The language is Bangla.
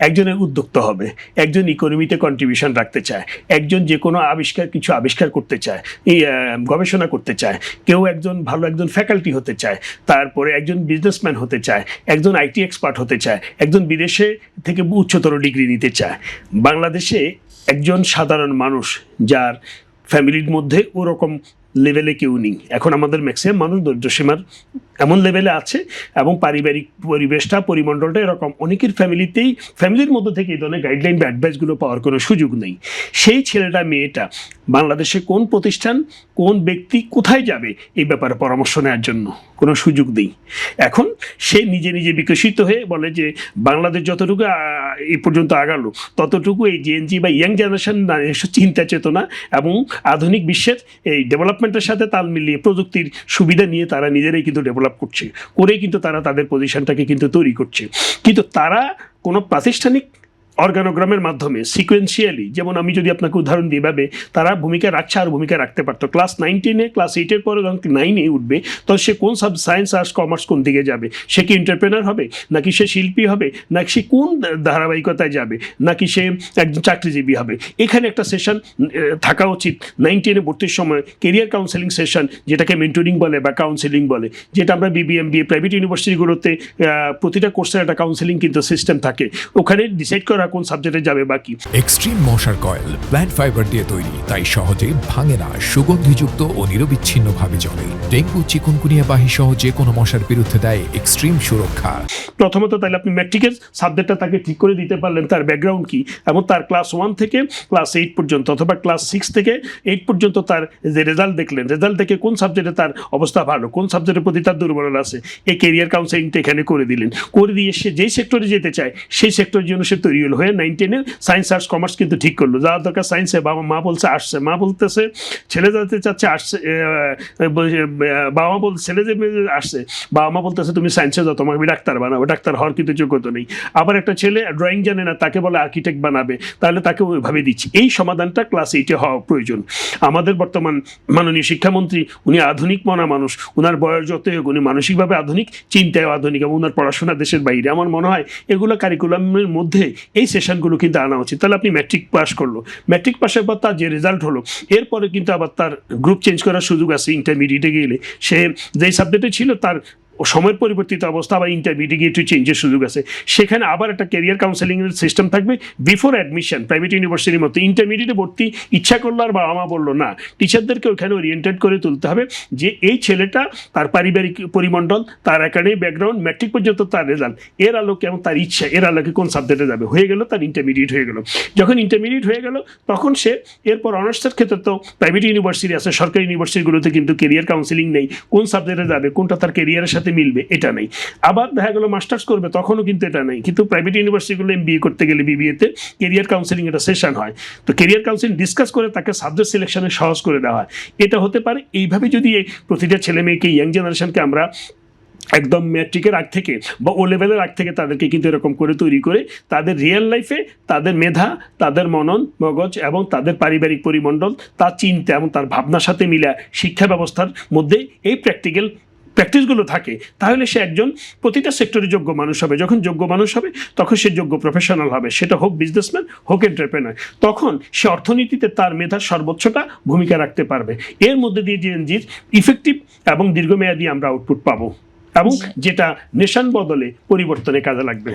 একজনের উদ্যোক্তা হবে, একজন ইকোনমিতে কন্ট্রিবিউশন রাখতে চায়, একজন যে কোনো কিছু আবিষ্কার করতে চায়, এই গবেষণা করতে চায়, কেউ একজন ভালো একজন ফ্যাকাল্টি হতে চায়, তারপরে একজন বিজনেসম্যান হতে চায়, একজন আইটি এক্সপার্ট হতে চায়, একজন বিদেশে থেকে উচ্চতর ডিগ্রি নিতে চায়। বাংলাদেশে একজন সাধারণ মানুষ যার ফ্যামিলির মধ্যে ওরকম লেভেলে কেউ নেই। এখন আমাদের ম্যাক্সিমাম মানুষ দরিদ্রসীমার এমন লেভেলে আছে এবং পারিবারিক পরিবেশটা পরিমণ্ডলটা এরকম, অনেকের ফ্যামিলির মধ্যে থেকে এই ধরনের গাইডলাইন বা অ্যাডভাইসগুলো পাওয়ার কোনো সুযোগ নেই। সেই ছেলেটা মেয়েটা বাংলাদেশে কোন প্রতিষ্ঠান, কোন ব্যক্তি কোথায় যাবে এই ব্যাপারে পরামর্শ নেওয়ার জন্য কোনো সুযোগ নেই। এখন সে নিজে নিজে বিকশিত হয়ে বলে যে বাংলাদেশ যতটুকু এই পর্যন্ত আগালো ততটুকু এই জেএনজি বা ইয়াং জেনারেশন চিন্তা চেতনা এবং আধুনিক বিশ্বের এই ডেভেলপমেন্টের সাথে তাল মিলিয়ে প্রযুক্তির সুবিধা নিয়ে তারা নিজেরাই কিন্তু ডেভেলপ করেই কিন্তু তারা তাদের পজিশনটাকে কিন্তু তৈরি করছে। কিন্তু তারা কোনো প্রাতিষ্ঠানিক অর্গানোগ্রামের মাধ্যমে সিকোয়েন্সিয়ালি, যেমন আমি যদি আপনাকে উদাহরণ দিই ভাবে, তারা ভূমিকা রাখছে আর ভূমিকা রাখতে পারতো। ক্লাস 9-10 ক্লাস 8-এর পরে যখন 9-এ উঠবে তখন সে কোন সায়েন্স আর্টস কমার্স কোন দিকে যাবে, সে কি এন্টারপ্রেনার হবে, নাকি সে শিল্পী হবে, নাকি সে কোন ধারাবাহিকতায় যাবে, নাকি সে একজন চাকরিজীবী হবে। এখানে একটা সেশন থাকা উচিত 9-10-এ ভর্তির সময়, কেরিয়ার কাউন্সেলিং সেশন, যেটাকে মেন্টরিং বলে বা কাউন্সেলিং বলে, যেটা আমরা BBMBA প্রাইভেট ইউনিভার্সিটিগুলোতে প্রতিটা কোর্সের একটা কাউন্সেলিং কিন্তু সিস্টেম থাকে, ওখানে ডিসাইড করা কোন সাবজেক্টে যাবে বাকি। এক্সট্রিম মশার কয়েল প্ল্যান্ট ফাইবার দিয়ে তৈরি, তাই সহজে ভাঙে না, সুগন্ধিযুক্ত ও নিরবিচ্ছিন্নভাবে জ্বলে। ডেঙ্গু, চিকুনগুনিয়া বাহি সহ যে কোনো মশার বিরুদ্ধে দেয় এক্সট্রিম সুরক্ষা। প্রথমত তাহলে আপনি ম্যাট্রিকের সাবজেক্টটা তাকে ঠিক করে দিতে পারলেন, তার ব্যাকগ্রাউন্ড কি, এবং তার ক্লাস 1 থেকে ক্লাস 8 পর্যন্ত অথবা ক্লাস 6 থেকে 8 পর্যন্ত তার যে রেজাল্ট দেখলেন, রেজাল্ট থেকে কোন সাবজেক্টে তার অবস্থা ভালো, কোন সাবজেক্টের প্রতি তার দুর্বলতা আছে, এই কেরিয়ার কাউন্সেলিংটা এখানে করে দিলেন। করে দিয়ে সে যেই সেক্টরে যেতে চায় সেই সেক্টরের জন্য সে তৈরি হলো, হয়ে 9-10-এ সায়েন্স আর্টস কমার্স কিন্তু ঠিক করলো। যাওয়ার দরকার সায়েন্সে, বাবা মা বলছে আর্টসে, মা বলতেছে ছেলে যেতে চাচ্ছে আর্টসে, বাবা মা বলছে ছেলে যে আসছে, বাবা মা বলতেছে তুমি সায়েন্সে যাও, তোমাকে আমি ডাক্তার বানাবো, ডাক্তার হওয়ার কিন্তু যোগ্যতা নেই। আবার একটা ছেলে ড্রয়িং জানে না, তাকে বলে আর্কিটেক্ট বানাবে, তাহলে তাকে ওইভাবে দিচ্ছি। এই সমাধানটা ক্লাস 8-এ হওয়া প্রয়োজন। আমাদের বর্তমান মাননীয় শিক্ষামন্ত্রী, উনি আধুনিক মনা মানুষ, ওনার বয়স যতই হোক উনি মানসিকভাবে আধুনিক, চিন্তায় আধুনিক, এবং ওনার পড়াশোনা দেশের বাইরে। আমার মনে হয় এগুলো কারিকুলামের মধ্যে এই সেশনগুলো কিন্তু আনা উচিত। তাহলে আপনি ম্যাট্রিক পাস করলো, ম্যাট্রিক পাসের পর তার যে রেজাল্ট হলো, এরপরে কিন্তু আবার তার গ্রুপ চেঞ্জ করার সুযোগ আছে। ইন্টারমিডিয়েটে গেলে সে যেই সাবজেক্টে ছিল তার সময়ের পরিবর্তিত অবস্থা আবার ইন্টারমিডিয়েট চেঞ্জের সুযোগ আছে। সেখানে আবার একটা ক্যারিয়ার কাউন্সেলিংয়ের সিস্টেম থাকবে বিফোর অ্যাডমিশন। প্রাইভেট ইউনিভার্সিটির মতো ইন্টারমিডিয়েটে ভর্তি ইচ্ছা করলো আর বাবা মা বললো না, টিচারদেরকে ওখানে ওরিয়েন্টেড করে তুলতে হবে যে এই ছেলেটা তার পারিবারিক পরিমণ্ডল, তার একাডেমিক ব্যাকগ্রাউন্ড, ম্যাট্রিক পর্যন্ত তার রেজাল্ট, এর আলোকে এবং তার ইচ্ছা, এর আলোকে কোন সাবজেক্টে যাবে, হয়ে গেল তার ইন্টারমিডিয়েট হয়ে গেল। যখন ইন্টারমিডিয়েট হয়ে গেল তখন সে এরপর অনার্সের ক্ষেত্রে তো প্রাইভেট ইউনিভার্সিটি আছে, সরকারি ইউনিভার্সিটিগুলোতে কিন্তু কেরিয়ার কাউন্সেলিং নেই, কোন সাবজেক্টে যাবে, কোনটা তার কেরিয়ারের সাথে মিলবে, এটা নেই। আবার দেখা গেল মাস্টার্স করবে, তখনও কিন্তু এটা নেই। কিন্তু প্রাইভেট ইউনিভার্সিটিগুলো MBA করতে গেলে BBA-তে কেরিয়ার কাউন্সেলিং একটা সেশন হয়, তো কেরিয়ার কাউন্সেলিং ডিসকাস করে তাকে সাবজেক্ট সিলেকশনে সহজ করে দেওয়া হয়। এটা হতে পারে। এইভাবে যদি প্রতিটা ছেলে মেয়েকে, ইয়াং জেনারেশনকে আমরা একদম ম্যাট্রিকের আগ থেকে বা ও লেভেলের আগ থেকে তাদেরকে কিন্তু এরকম করে তৈরি করে তাদের রিয়েল লাইফে তাদের মেধা, তাদের মনন মগজ এবং তাদের পারিবারিক পরিমণ্ডল, তার চিন্তা এবং তার ভাবনার সাথে মিলা শিক্ষা ব্যবস্থার মধ্যে এই প্র্যাকটিসগুলো থাকে, তাহলে সে একজন প্রতিটা সেক্টরে যোগ্য মানুষ হবে। যখন যোগ্য মানুষ হবে তখন সে যোগ্য প্রফেশনাল হবে, সেটা হোক বিজনেসম্যান, হোক এন্টারপ্রেনার। তখন সে অর্থনীতিতে তার মেধার সর্বোচ্চটা ভূমিকা রাখতে পারবে। এর মধ্যে দিয়ে জেএনজির ইফেক্টিভ এবং দীর্ঘমেয়াদী আমরা আউটপুট পাবো, এবং যেটা নেশন বদলে পরিবর্তনে কাজে লাগবে।